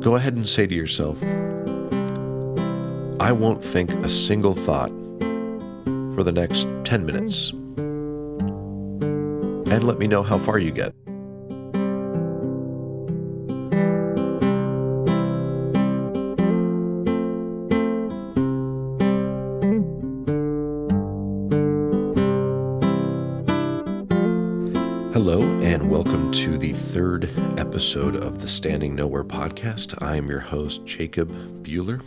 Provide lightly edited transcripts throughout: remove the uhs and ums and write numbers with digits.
go ahead and say to yourself, I won't think a single thought for the next 10 minutes. And let me know how far you get. Hello, and welcome to the third episode of the Standing Nowhere podcast. I am your host, Jacob Bueller.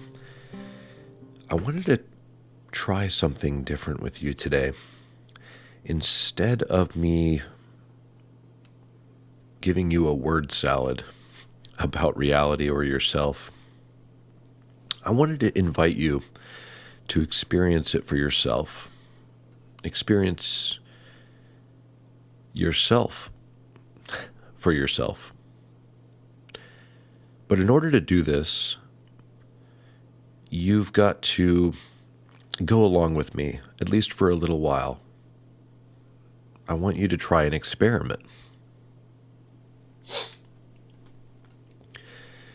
I wanted to try something different with you today. Instead of me giving you a word salad about reality or yourself, I wanted to invite you to experience it for yourself. Experience yourself for yourself. But in order to do this, you've got to go along with me, at least for a little while. I want you to try an experiment.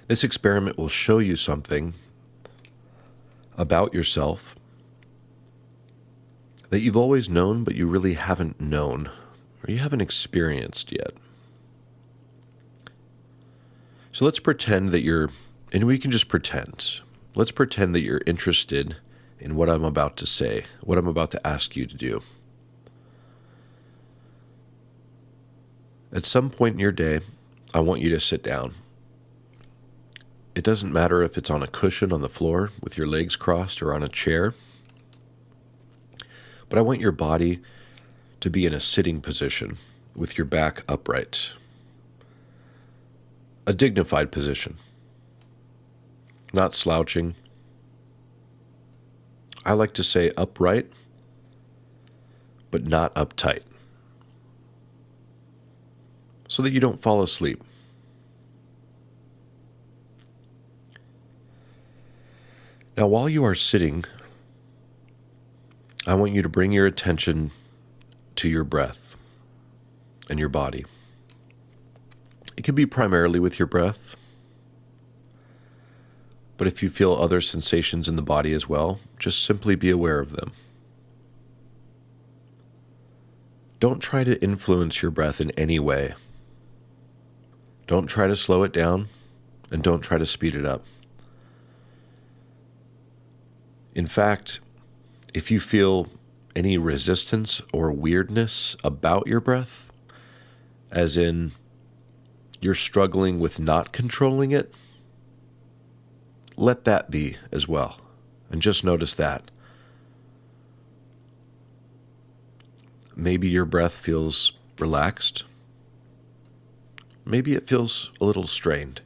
This experiment will show you something about yourself that you've always known, but you really haven't known, or you haven't experienced yet. So let's pretend that we can just pretend. Let's pretend that you're interested in what I'm about to say, what I'm about to ask you to do. At some point in your day, I want you to sit down. It doesn't matter if it's on a cushion on the floor with your legs crossed or on a chair, but I want your body to be in a sitting position with your back upright. A dignified position. Not slouching. I like to say upright, but not uptight, so that you don't fall asleep. Now, while you are sitting, I want you to bring your attention to your breath and your body. It can be primarily with your breath, but if you feel other sensations in the body as well, just simply be aware of them. Don't try to influence your breath in any way. Don't try to slow it down, and don't try to speed it up. In fact, if you feel any resistance or weirdness about your breath, as in you're struggling with not controlling it, let that be as well, and just notice that. Maybe your breath feels relaxed. Maybe it feels a little strained.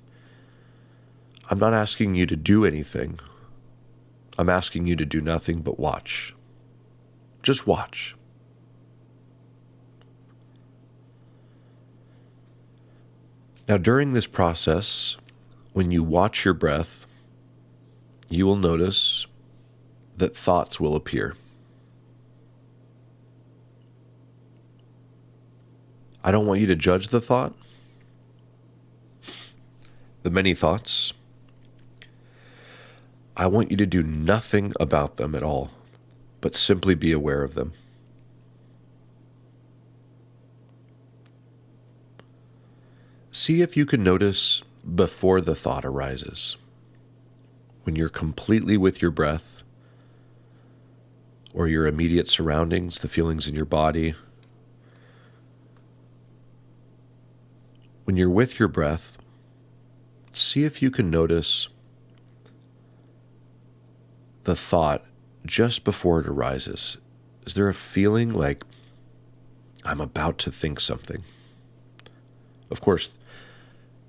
I'm not asking you to do anything. I'm asking you to do nothing but watch. Just watch. Now, during this process, when you watch your breath, you will notice that thoughts will appear. I don't want you to judge the thought, the many thoughts. I want you to do nothing about them at all, but simply be aware of them. See if you can notice before the thought arises. When you're completely with your breath, or your immediate surroundings, the feelings in your body. When you're with your breath, see if you can notice the thought just before it arises. Is there a feeling like I'm about to think something? Of course,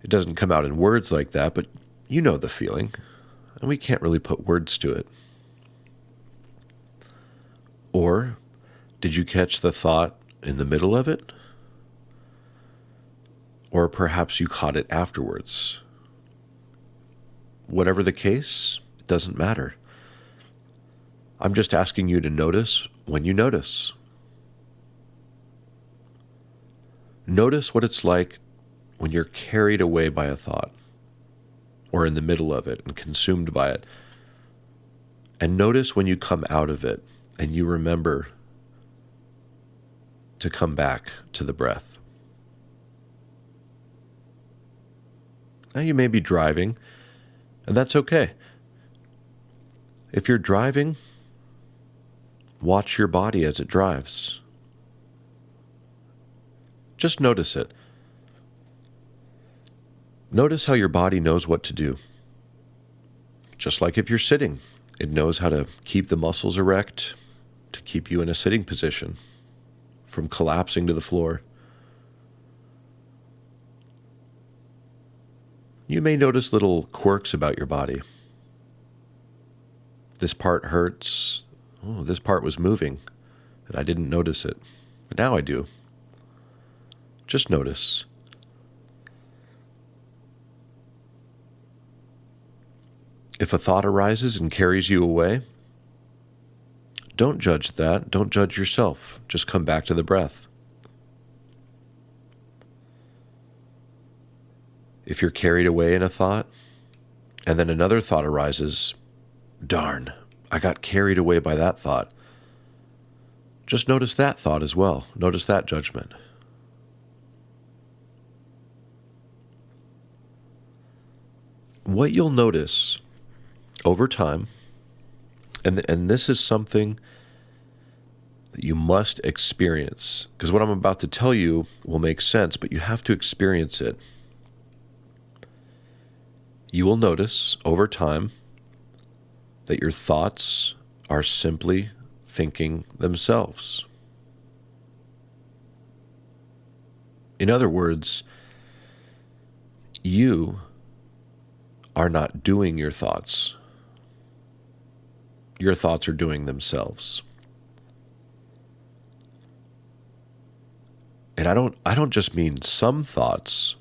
it doesn't come out in words like that, but you know the feeling, and we can't really put words to it. Or did you catch the thought in the middle of it? Or perhaps you caught it afterwards. Whatever the case, it doesn't matter. I'm just asking you to notice when you notice. Notice what it's like when you're carried away by a thought, or in the middle of it and consumed by it. And notice when you come out of it and you remember to come back to the breath. Now you may be driving, and that's okay. If you're driving, watch your body as it drives. Just notice it. Notice how your body knows what to do. Just like if you're sitting, it knows how to keep the muscles erect, to keep you in a sitting position, from collapsing to the floor. You may notice little quirks about your body. This part hurts. Oh, this part was moving, and I didn't notice it. But now I do. Just notice. If a thought arises and carries you away, don't judge that. Don't judge yourself. Just come back to the breath. If you're carried away in a thought, and then another thought arises, darn, I got carried away by that thought. Just notice that thought as well. Notice that judgment. What you'll notice over time, and this is something that you must experience, because what I'm about to tell you will make sense, but you have to experience it. You will notice over time that your thoughts are simply thinking themselves. In other words, you are not doing your thoughts. Your thoughts are doing themselves. And I don't just mean some thoughts.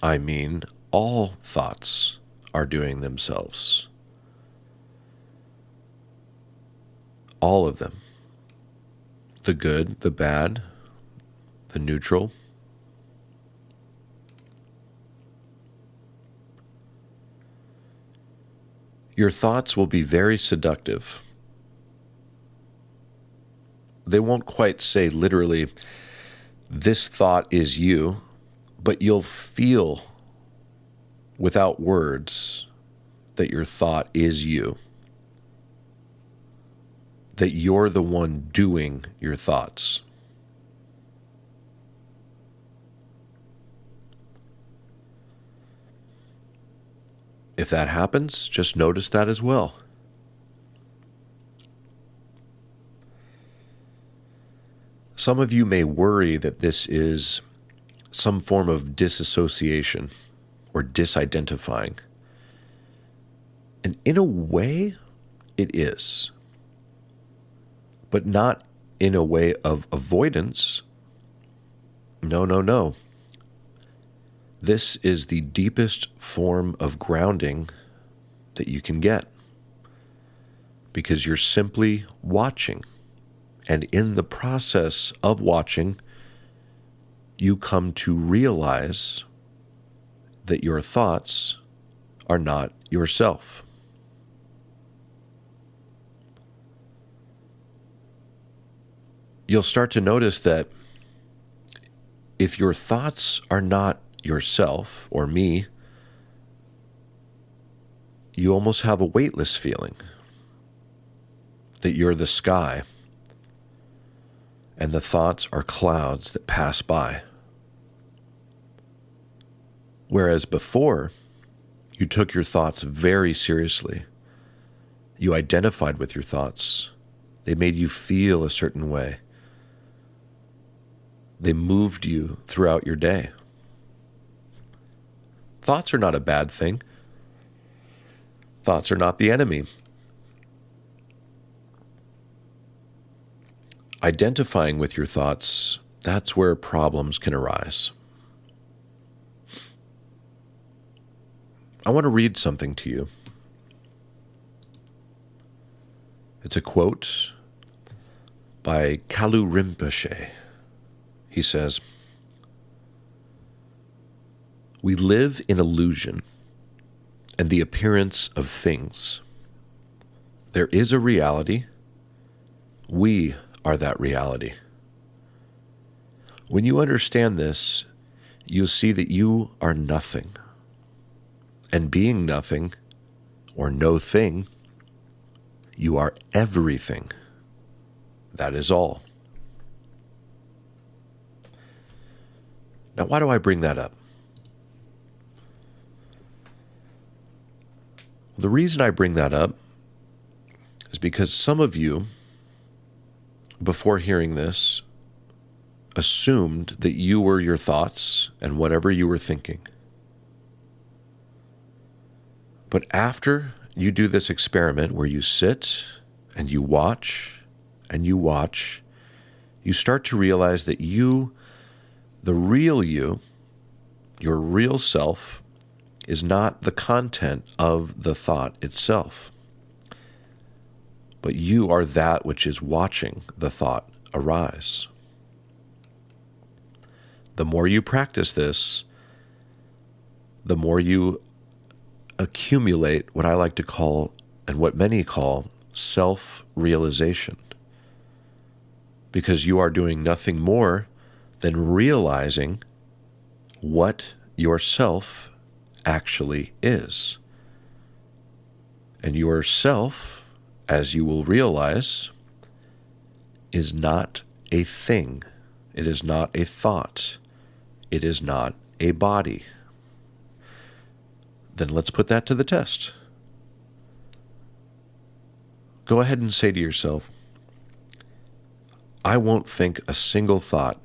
I mean all thoughts are doing themselves. All of them. The good, the bad, the neutral. Your thoughts will be very seductive. They won't quite say literally, this thought is you, but you'll feel without words that your thought is you. That you're the one doing your thoughts. If that happens, just notice that as well. Some of you may worry that this is some form of disassociation or disidentifying. And in a way, it is. But not in a way of avoidance. No. This is the deepest form of grounding that you can get, because you're simply watching. And in the process of watching, you come to realize that your thoughts are not yourself. You'll start to notice that if your thoughts are not yourself or me, you almost have a weightless feeling that you're the sky and the thoughts are clouds that pass by. Whereas before, you took your thoughts very seriously. You identified with your thoughts. They made you feel a certain way. They moved you throughout your day. Thoughts are not a bad thing. Thoughts are not the enemy. Identifying with your thoughts, that's where problems can arise. I want to read something to you. It's a quote by Kalu Rinpoche. He says, We live in illusion and the appearance of things. There is a reality. We are that reality. When you understand this, you'll see that you are nothing. And being nothing, or no thing, you are everything. That is all. Now, why do I bring that up? The reason I bring that up is because some of you, before hearing this, assumed that you were your thoughts and whatever you were thinking. But after you do this experiment where you sit and you watch, you start to realize that you, the real you, your real self, is not the content of the thought itself. But you are that which is watching the thought arise. The more you practice this, the more you accumulate what I like to call, and what many call, self-realization. Because you are doing nothing more than realizing what yourself actually is. And yourself, as you will realize, is not a thing. It is not a thought. It is not a body. Then let's put that to the test. Go ahead and say to yourself, I won't think a single thought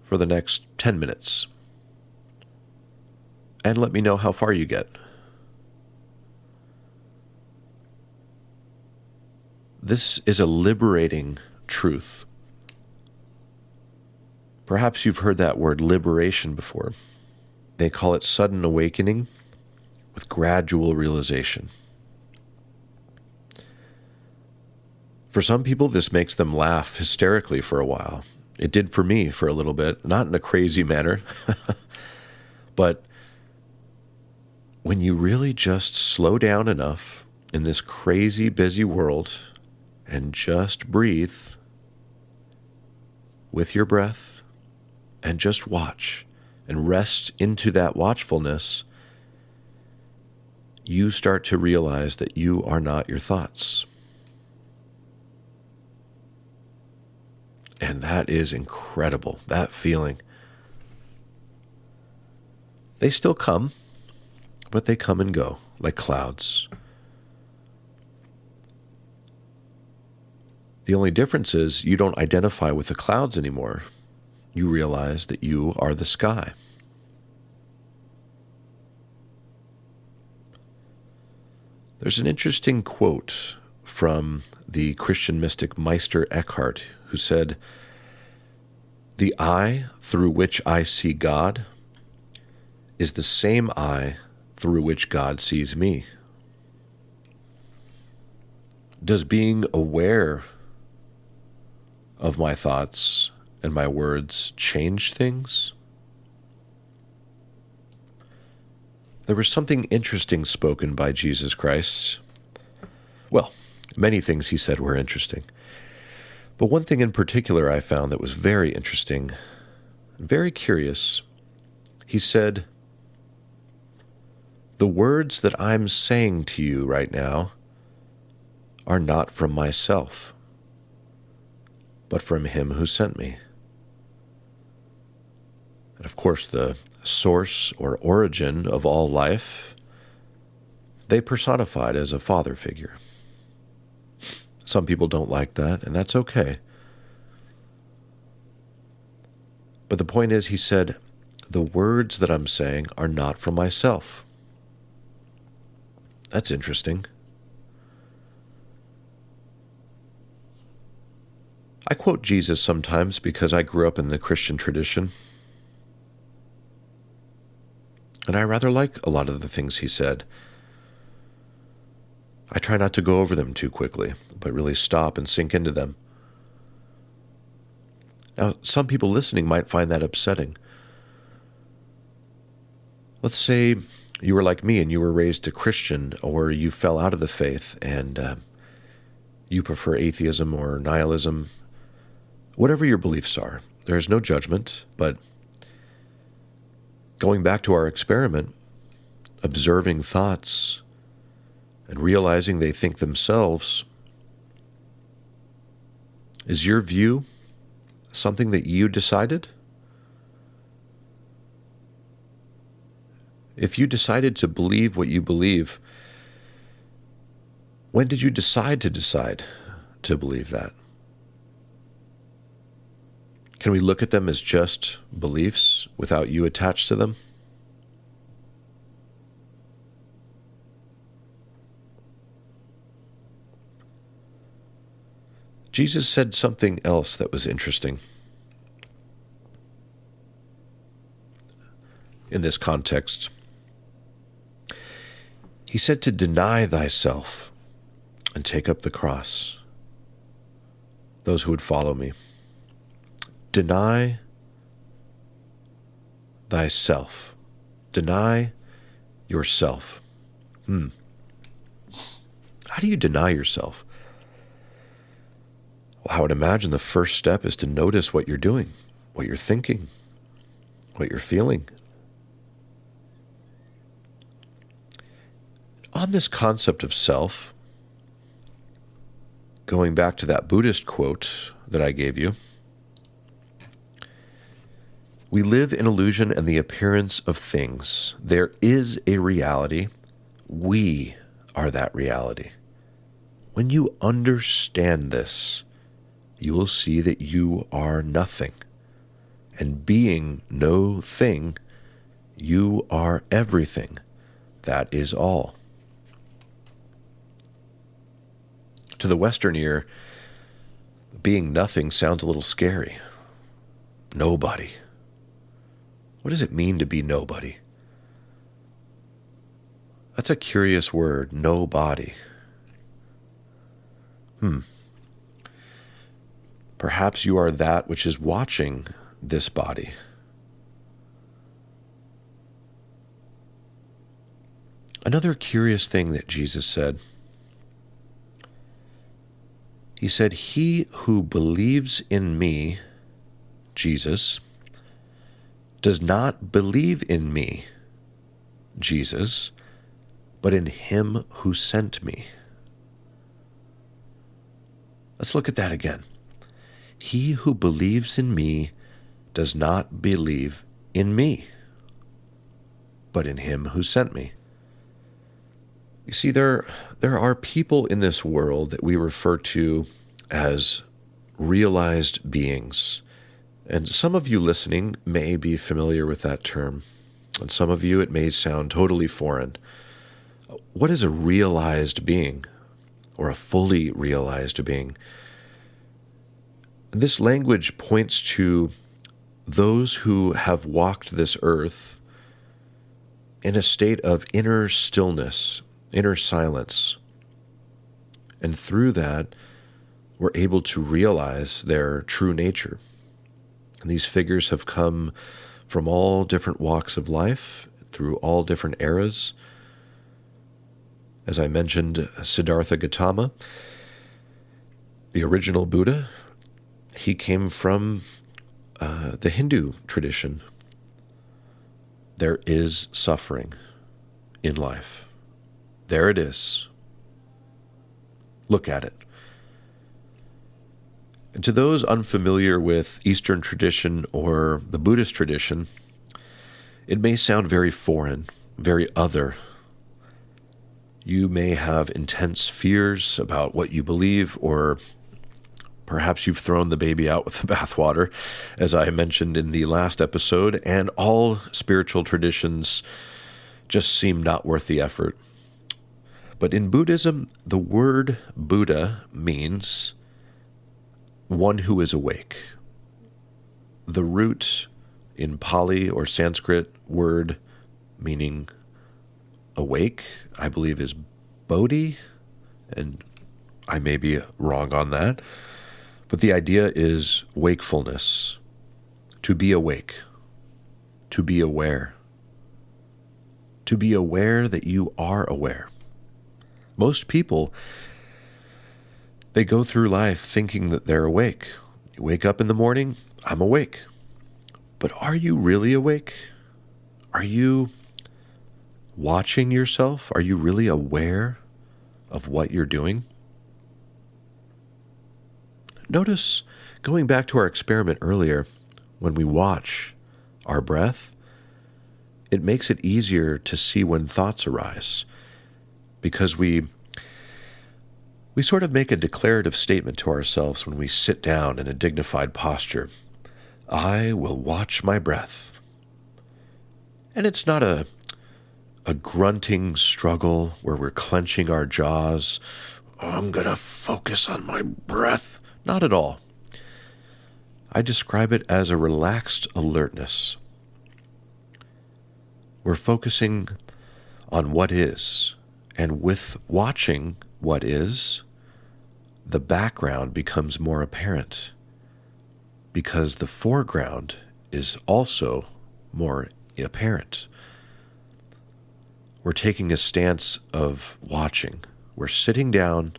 for the next 10 minutes. And let me know how far you get. This is a liberating truth. Perhaps you've heard that word liberation before. They call it sudden awakening with gradual realization. For some people, this makes them laugh hysterically for a while. It did for me for a little bit, not in a crazy manner, but when you really just slow down enough in this crazy, busy world and just breathe with your breath and just watch and rest into that watchfulness, you start to realize that you are not your thoughts. And that is incredible, that feeling. They still come, but they come and go like clouds. The only difference is you don't identify with the clouds anymore. You realize that you are the sky. There's an interesting quote from the Christian mystic Meister Eckhart, who said, "The eye through which I see God is the same eye through which God sees me." Does being aware of my thoughts and my words change things? There was something interesting spoken by Jesus Christ. Well, many things he said were interesting. But one thing in particular I found that was very interesting, very curious. He said, "The words that I'm saying to you right now are not from myself, but from him who sent me." And of course, the source or origin of all life, they personified as a father figure. Some people don't like that, and that's okay. But the point is, he said, the words that I'm saying are not from myself. That's interesting. I quote Jesus sometimes because I grew up in the Christian tradition. And I rather like a lot of the things he said. I try not to go over them too quickly, but really stop and sink into them. Now, some people listening might find that upsetting. Let's say you were like me and you were raised a Christian, or you fell out of the faith and you prefer atheism or nihilism. Whatever your beliefs are, there is no judgment, but going back to our experiment, observing thoughts and realizing they think themselves, is your view something that you decided? If you decided to believe what you believe, when did you decide to believe that? Can we look at them as just beliefs without you attached to them? Jesus said something else that was interesting in this context. He said to deny thyself and take up the cross. Those who would follow me. Deny thyself. Deny yourself. How do you deny yourself? Well, I would imagine the first step is to notice what you're doing, what you're thinking, what you're feeling. On this concept of self, going back to that Buddhist quote that I gave you, we live in illusion and the appearance of things. There is a reality. We are that reality. When you understand this, you will see that you are nothing. And being no thing, you are everything. That is all. To the Western ear, being nothing sounds a little scary. Nobody. What does it mean to be nobody? That's a curious word, nobody. Perhaps you are that which is watching this body. Another curious thing that Jesus said, he said, he who believes in me, Jesus, does not believe in me, Jesus, but in him who sent me. Let's look at that again. He who believes in me does not believe in me, but in him who sent me. You see, there are people in this world that we refer to as realized beings. And some of you listening may be familiar with that term. And some of you, it may sound totally foreign. What is a realized being, or a fully realized being? This language points to those who have walked this earth in a state of inner stillness, inner silence. And through that, we're able to realize their true nature. And these figures have come from all different walks of life, through all different eras. As I mentioned, Siddhartha Gautama, the original Buddha, he came from the Hindu tradition. There is suffering in life. There it is. Look at it. And to those unfamiliar with Eastern tradition or the Buddhist tradition, it may sound very foreign, very other. You may have intense fears about what you believe, or perhaps you've thrown the baby out with the bathwater, as I mentioned in the last episode, and all spiritual traditions just seem not worth the effort. But in Buddhism, the word Buddha means one who is awake. The root in Pali or Sanskrit word meaning awake, I believe, is bodhi, and I may be wrong on that. But the idea is wakefulness, to be awake, to be aware. to be aware that you are aware. Most people, they go through life thinking that they're awake. You wake up in the morning, I'm awake. But are you really awake? Are you watching yourself? Are you really aware of what you're doing? Notice, going back to our experiment earlier, when we watch our breath, it makes it easier to see when thoughts arise, because we sort of make a declarative statement to ourselves when we sit down in a dignified posture. I will watch my breath. And it's not a grunting struggle where we're clenching our jaws. I'm going to focus on my breath. Not at all. I describe it as a relaxed alertness. We're focusing on what is, and with watching what is, the background becomes more apparent, because the foreground is also more apparent. We're taking a stance of watching. We're sitting down,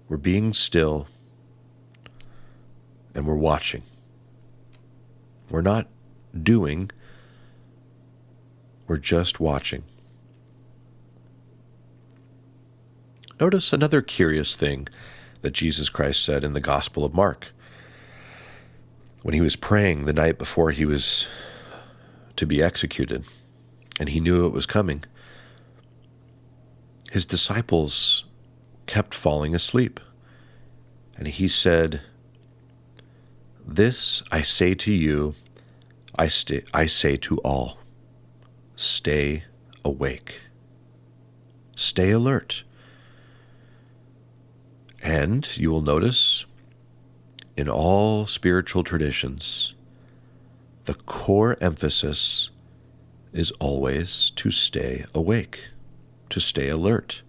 we're being still, and we're watching. We're not doing, we're just watching. Notice another curious thing that Jesus Christ said in the Gospel of Mark. When he was praying the night before he was to be executed, and he knew it was coming, his disciples kept falling asleep. And he said, "This I say to you, I say to all, stay awake. Stay alert." And you will notice, in all spiritual traditions, the core emphasis is always to stay awake, to stay alert.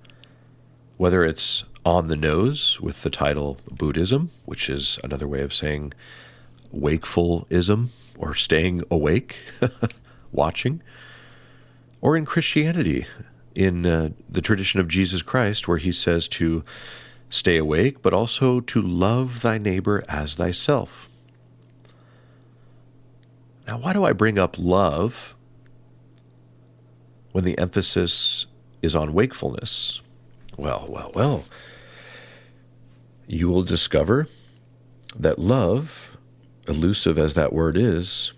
Whether it's on the nose with the title Buddhism, which is another way of saying wakefulism, or staying awake, watching, or in Christianity, in the tradition of Jesus Christ, where he says to stay awake, but also to love thy neighbor as thyself. Now, why do I bring up love when the emphasis is on wakefulness? Well. You will discover that love, elusive as that word is,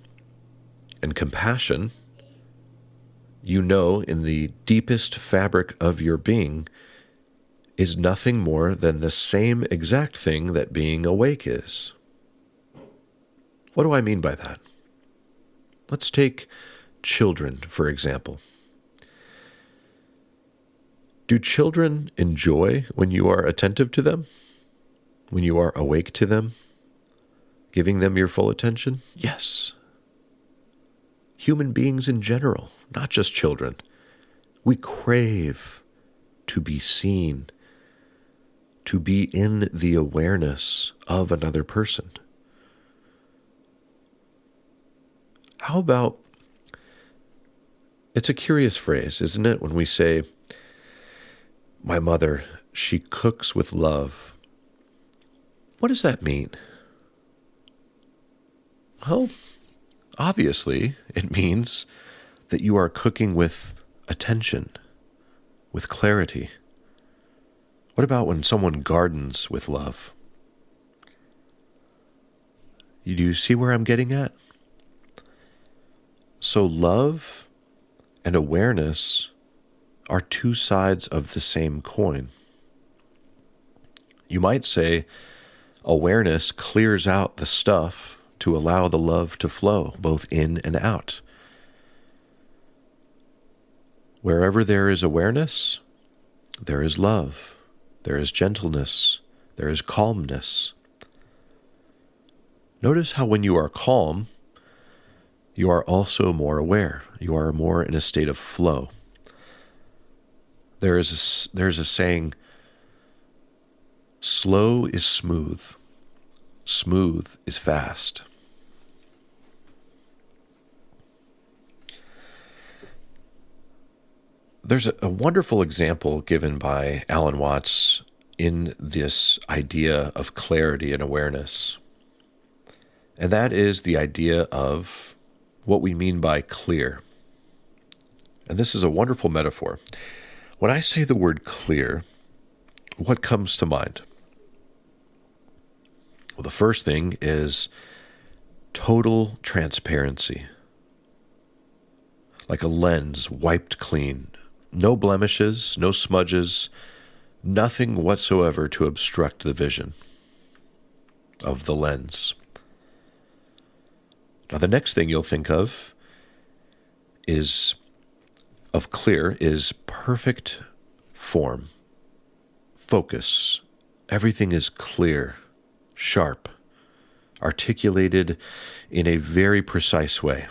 and compassion, you know, in the deepest fabric of your being, is nothing more than the same exact thing that being awake is. What do I mean by that? Let's take children, for example. Do children enjoy when you are attentive to them? When you are awake to them? Giving them your full attention? Yes. Human beings in general, not just children. We crave to be seen, to be in the awareness of another person. How about, it's a curious phrase, isn't it, when we say, my mother, she cooks with love. What does that mean? Well, obviously, it means that you are cooking with attention, with clarity. What about when someone gardens with love? Do you see where I'm getting at? So love and awareness are two sides of the same coin. You might say awareness clears out the stuff to allow the love to flow, both in and out. Wherever there is awareness, there is love. There is gentleness. There is calmness. Notice how when you are calm, you are also more aware. You are more in a state of flow. There's a saying, slow is smooth. Smooth is fast. There's a wonderful example given by Alan Watts in this idea of clarity and awareness. And that is the idea of what we mean by clear. And this is a wonderful metaphor. When I say the word clear, what comes to mind? Well, the first thing is total transparency. Like a lens wiped clean. No blemishes, no smudges, nothing whatsoever to obstruct the vision of the lens. Now, the next thing you'll think of clear is perfect form, focus. Everything is clear, sharp, articulated in a very precise way.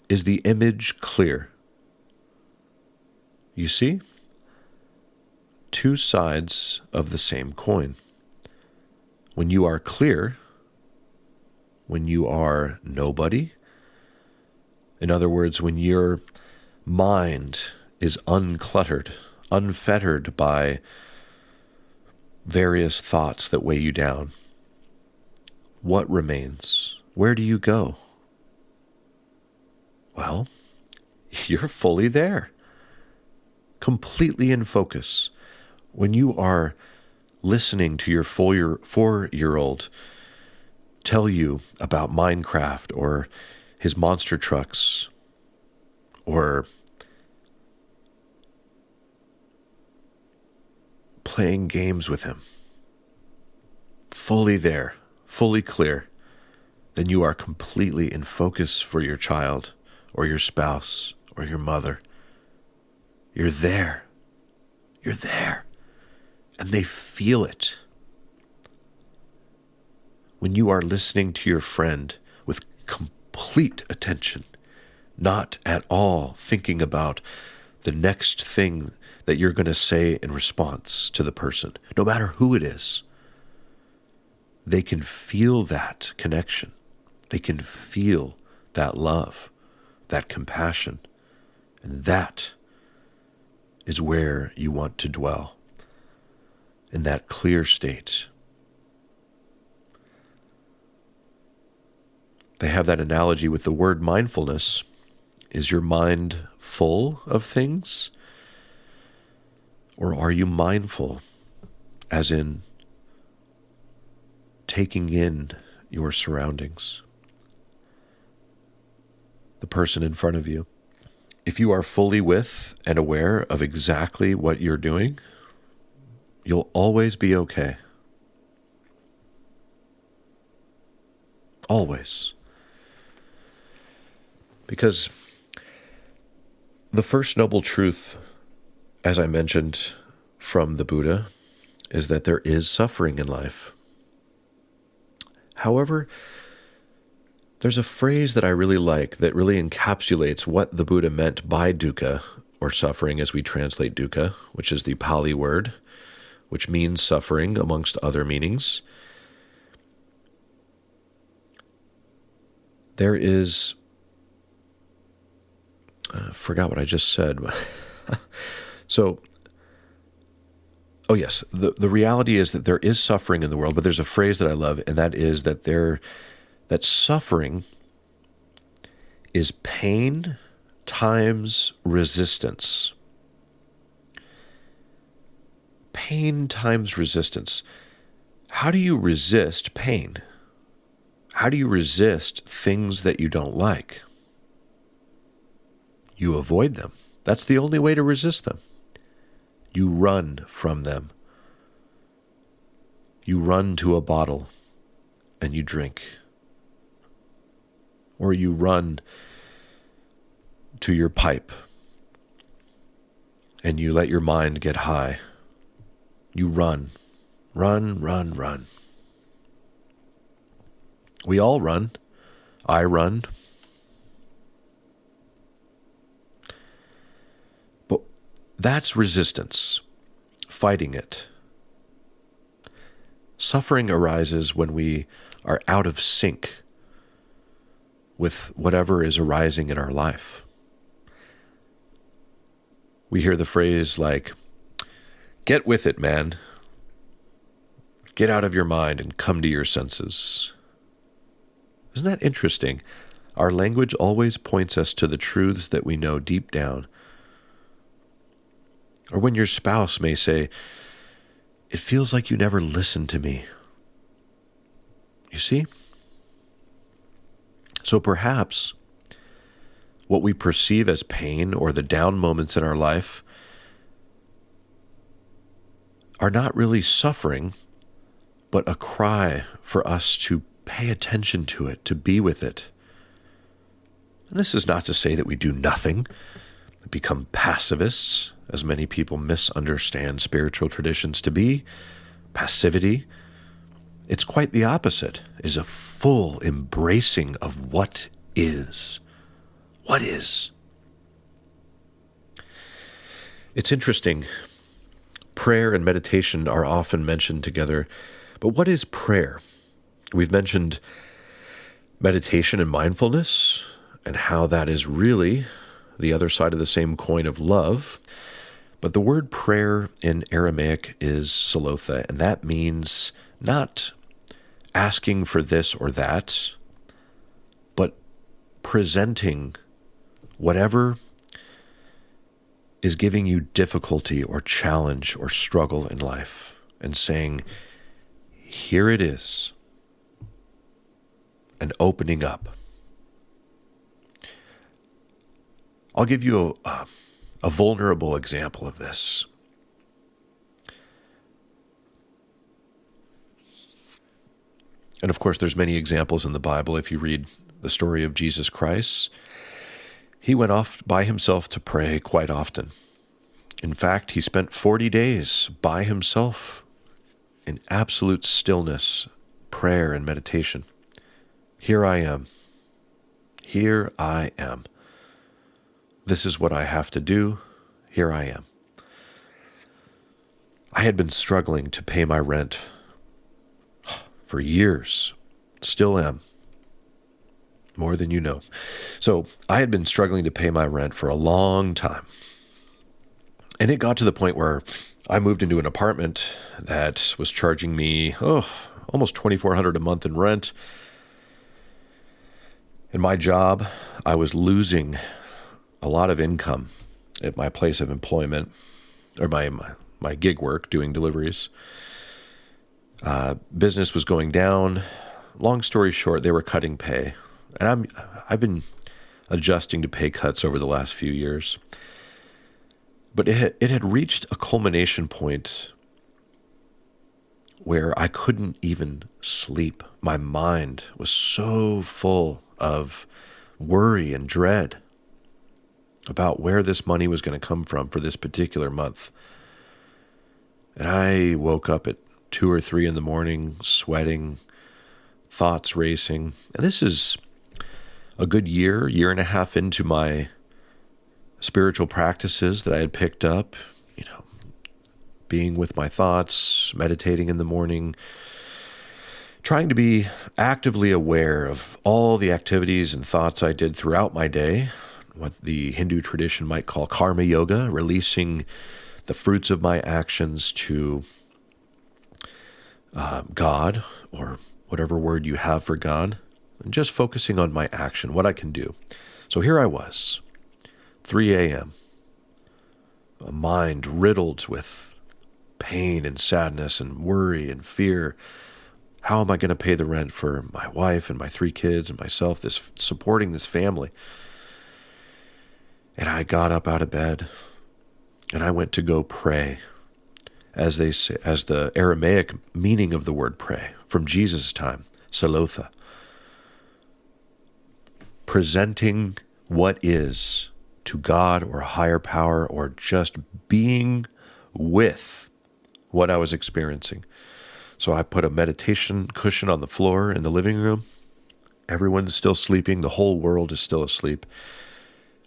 Is the image clear? You see? Two sides of the same coin. When you are clear, when you are nobody, in other words, when your mind is uncluttered, unfettered by various thoughts that weigh you down, what remains? Where do you go? Well, you're fully there, completely in focus. When you are listening to your 4-year-old tell you about Minecraft or his monster trucks, or playing games with him, fully there, fully clear, then you are completely in focus for your child, or your spouse, or your mother. You're there. You're there. And they feel it. When you are listening to your friend with complete attention, not at all thinking about the next thing that you're going to say in response to the person, no matter who it is, they can feel that connection. They can feel that love, that compassion. And that is where you want to dwell, in that clear state. They have that analogy with the word mindfulness. Is your mind full of things? Or are you mindful, as in taking in your surroundings? The person in front of you. If you are fully with and aware of exactly what you're doing, you'll always be okay. Always. Because the first noble truth, as I mentioned from the Buddha, is that there is suffering in life. However, there's a phrase that I really like that really encapsulates what the Buddha meant by dukkha, or suffering as we translate dukkha, which is the Pali word, which means suffering amongst other meanings. There is, I forgot what I just said. So, oh yes, the reality is that there is suffering in the world, but there's a phrase that I love, and that is that that suffering is pain times resistance. Pain times resistance. How do you resist pain? How do you resist things that you don't like? You avoid them. That's the only way to resist them. You run from them. You run to a bottle and you drink. Or you run to your pipe and you let your mind get high. You run. Run, run, run. We all run. I run. But that's resistance, fighting it. Suffering arises when we are out of sync with whatever is arising in our life. we hear the phrase like, get with it, man. Get out of your mind and come to your senses. Isn't that interesting? Our language always points us to the truths that we know deep down. Or when your spouse may say, it feels like you never listened to me. You see? So perhaps what we perceive as pain or the down moments in our life are not really suffering, but a cry for us to pay attention to it, to be with it. And this is not to say that we do nothing, become pacifists, as many people misunderstand spiritual traditions to be. Passivity. It's quite the opposite. It is a full embracing of what is. What is? It's interesting. Prayer and meditation are often mentioned together. But what is prayer? We've mentioned meditation and mindfulness and how that is really the other side of the same coin of love. But the word prayer in Aramaic is salotha, and that means not asking for this or that, but presenting whatever is giving you difficulty or challenge or struggle in life and saying, here it is, and opening up. I'll give you a vulnerable example of this. And of course, there's many examples in the Bible. If you read the story of Jesus Christ, he went off by himself to pray quite often. In fact, he spent 40 days by himself in absolute stillness, prayer, and meditation. Here I am. Here I am. This is what I have to do. Here I am. I had been struggling to pay my rent for years. Still am. More than you know. So I had been struggling to pay my rent for a long time. And it got to the point where I moved into an apartment that was charging me, almost $2,400 a month in rent. In my job, I was losing a lot of income at my place of employment, or my gig work, doing deliveries. Business was going down. Long story short, they were cutting pay. And I've been adjusting to pay cuts over the last few years. But it had reached a culmination point where I couldn't even sleep. My mind was so full of worry and dread about where this money was going to come from for this particular month. And I woke up at 2 or 3 in the morning, sweating, thoughts racing. And this is a good year and a half into my spiritual practices that I had picked up, being with my thoughts, meditating in the morning, trying to be actively aware of all the activities and thoughts I did throughout my day, what the Hindu tradition might call karma yoga, releasing the fruits of my actions to God, or whatever word you have for God, and just focusing on my action, what I can do. So here I was, 3 a.m., a mind riddled with pain and sadness and worry and fear. How am I going to pay the rent for my wife and my 3 kids and myself, supporting this family? And I got up out of bed and I went to go pray, as they say, as the Aramaic meaning of the word pray from Jesus' time, salotha. Presenting what is to God or a higher power, or just being with what I was experiencing. So I put a meditation cushion on the floor in the living room. Everyone's still sleeping. The whole world is still asleep.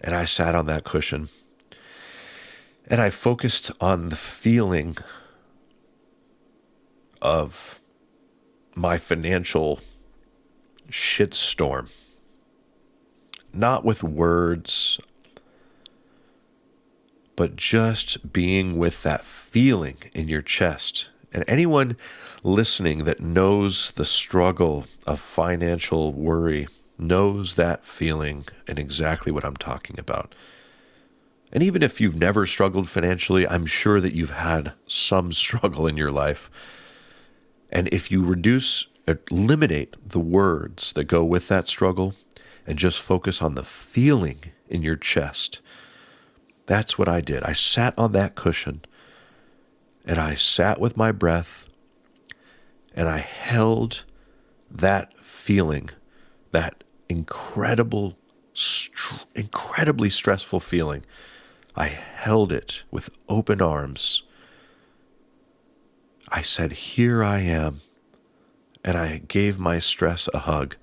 And I sat on that cushion. And I focused on the feeling of my financial shitstorm. Not with words, but just being with that feeling in your chest. And anyone listening that knows the struggle of financial worry knows that feeling and exactly what I'm talking about. And even if you've never struggled financially, I'm sure that you've had some struggle in your life. And if you eliminate the words that go with that struggle and just focus on the feeling in your chest, that's what I did. I sat on that cushion and I sat with my breath and I held that feeling, that incredibly stressful feeling. I held it with open arms. I said, here I am. And I gave my stress a hug,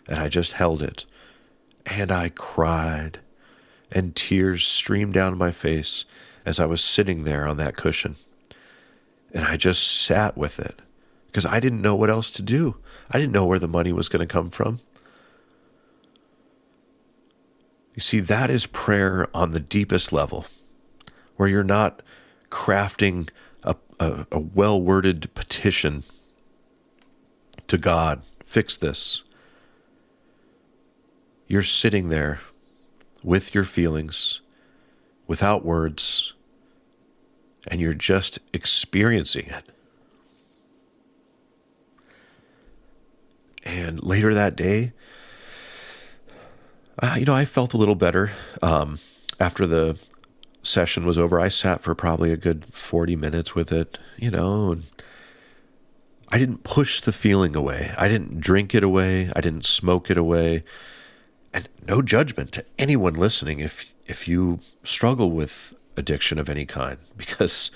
and I just held it. And I cried, and tears streamed down my face as I was sitting there on that cushion. And I just sat with it, because I didn't know what else to do. I didn't know where the money was going to come from. You see, that is prayer on the deepest level, where you're not crafting a well-worded petition to God, fix this. You're sitting there with your feelings, without words, and you're just experiencing it. And later that day, I felt a little better. After the session was over, I sat for probably a good 40 minutes with it, and I didn't push the feeling away. I didn't drink it away. I didn't smoke it away. And no judgment to anyone listening if you struggle with addiction of any kind, because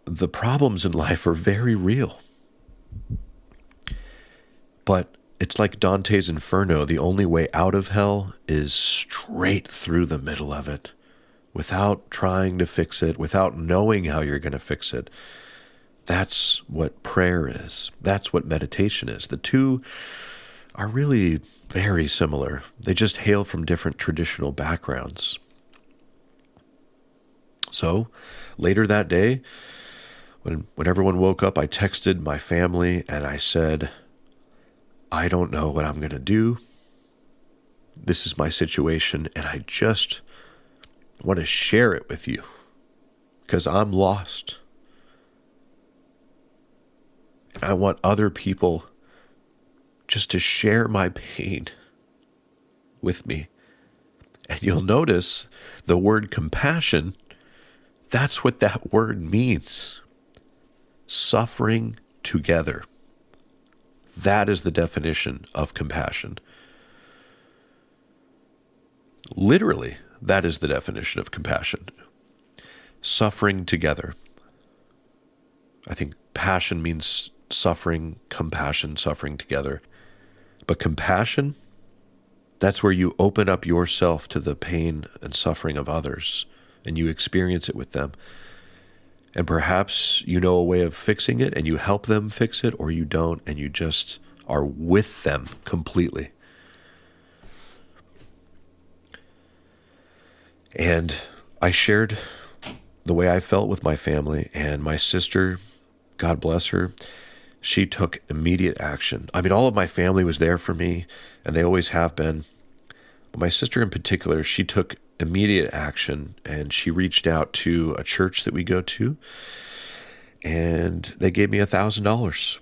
the problems in life are very real. But it's like Dante's Inferno. The only way out of hell is straight through the middle of it, without trying to fix it, without knowing how you're going to fix it. That's what prayer is. That's what meditation is. The two are really very similar. They just hail from different traditional backgrounds. So later that day, when everyone woke up, I texted my family and I said, I don't know what I'm going to do. This is my situation, and I just want to share it with you because I'm lost. I want other people just to share my pain with me. And you'll notice the word compassion, that's what that word means. Suffering together. That is the definition of compassion. Literally, that is the definition of compassion. Suffering together. I think passion means suffering, compassion, suffering together. But compassion, that's where you open up yourself to the pain and suffering of others, and you experience it with them. And perhaps you know a way of fixing it, and you help them fix it, or you don't, and you just are with them completely. And I shared the way I felt with my family, and my sister, God bless her, she took immediate action. I mean, all of my family was there for me, and they always have been. But my sister in particular, she took immediate action, and she reached out to a church that we go to, and they gave me $1,000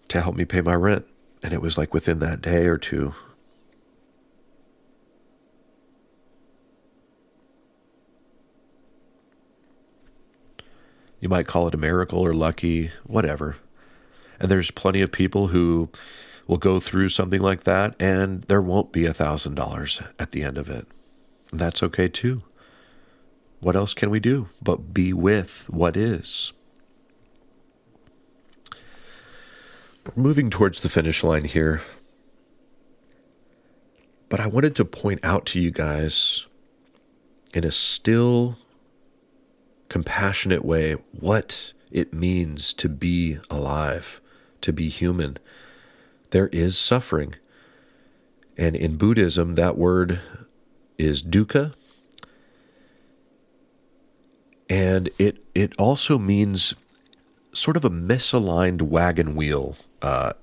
to help me pay my rent. And it was like within that day or two. You might call it a miracle or lucky, whatever. And there's plenty of people who will go through something like that, and there won't be $1,000 at the end of it. And that's okay too. What else can we do but be with what is? We're moving towards the finish line here. But I wanted to point out to you guys in a still, compassionate way what it means to be alive, to be human. There is suffering. And in Buddhism, that word is dukkha, And it also means sort of a misaligned wagon wheel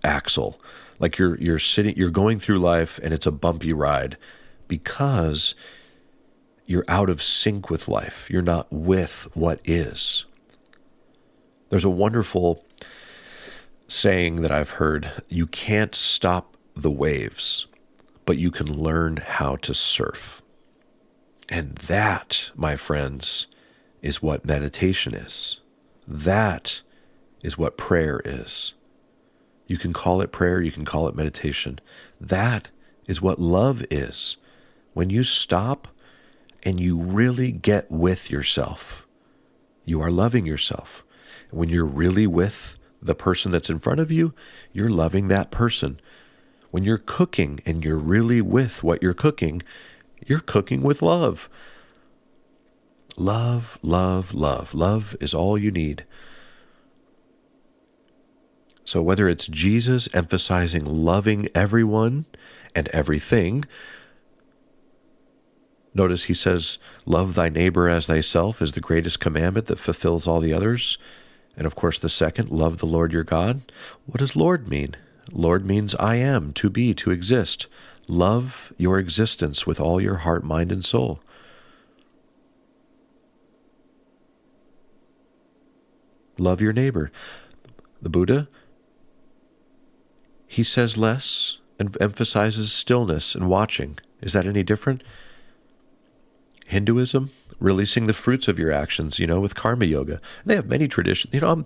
axle. Like you're going through life and it's a bumpy ride because you're out of sync with life. You're not with what is. There's a wonderful saying that I've heard: you can't stop the waves, but you can learn how to surf. And that, my friends, is what meditation is. That is what prayer is. You can call it prayer, you can call it meditation. That is what love is. When you stop and you really get with yourself, you are loving yourself. And when you're really with the person that's in front of you, you're loving that person. When you're cooking and you're really with what you're cooking with love. Love, love, love. Love is all you need. So whether it's Jesus emphasizing loving everyone and everything, notice he says, love thy neighbor as thyself is the greatest commandment that fulfills all the others. And of course the second, love the Lord your God. What does Lord mean? Lord means I am, to be, to exist. Love your existence with all your heart, mind, and soul. Love your neighbor. The Buddha, he says less and emphasizes stillness and watching. Is that any different? Hinduism, releasing the fruits of your actions, with karma yoga. They have many traditions. I'm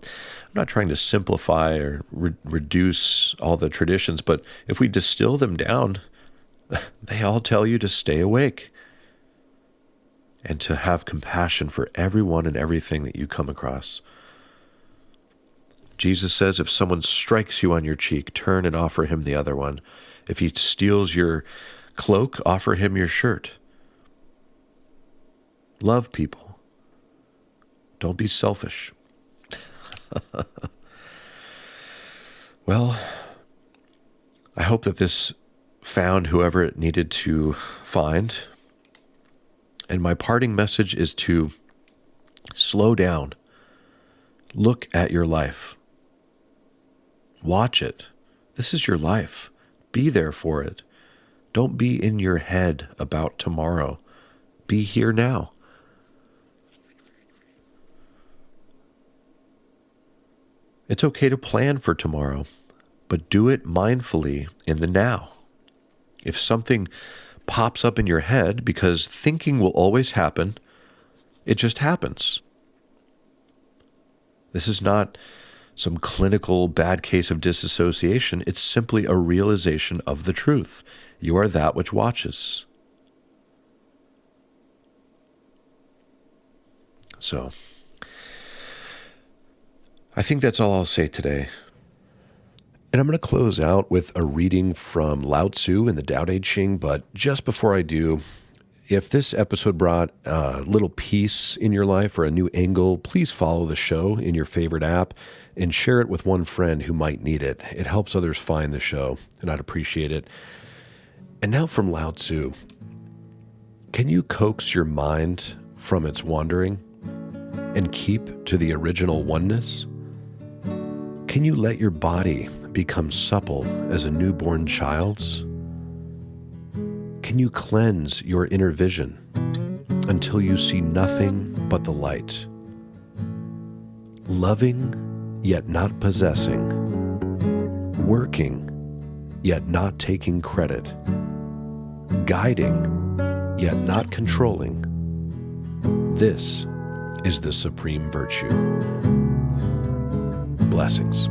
not trying to simplify or reduce all the traditions, but if we distill them down, they all tell you to stay awake and to have compassion for everyone and everything that you come across. Jesus says, if someone strikes you on your cheek, turn and offer him the other one. If he steals your cloak, offer him your shirt. Love people. Don't be selfish. Well, I hope that this found whoever it needed to find. And my parting message is to slow down. Look at your life. Watch it. This is your life. Be there for it. Don't be in your head about tomorrow. Be here now. It's okay to plan for tomorrow, but do it mindfully in the now. If something pops up in your head, because thinking will always happen, it just happens. This is not some clinical bad case of disassociation. It's simply a realization of the truth. You are that which watches. So, I think that's all I'll say today. And I'm going to close out with a reading from Lao Tzu in the Tao Te Ching, but just before I do, if this episode brought a little peace in your life or a new angle, please follow the show in your favorite app and share it with one friend who might need it. It helps others find the show, and I'd appreciate it. And now from Lao Tzu, can you coax your mind from its wandering and keep to the original oneness? Can you let your body become supple as a newborn child's? Can you cleanse your inner vision until you see nothing but the light? Loving, yet not possessing. Working, yet not taking credit. Guiding, yet not controlling. This is the supreme virtue. Blessings.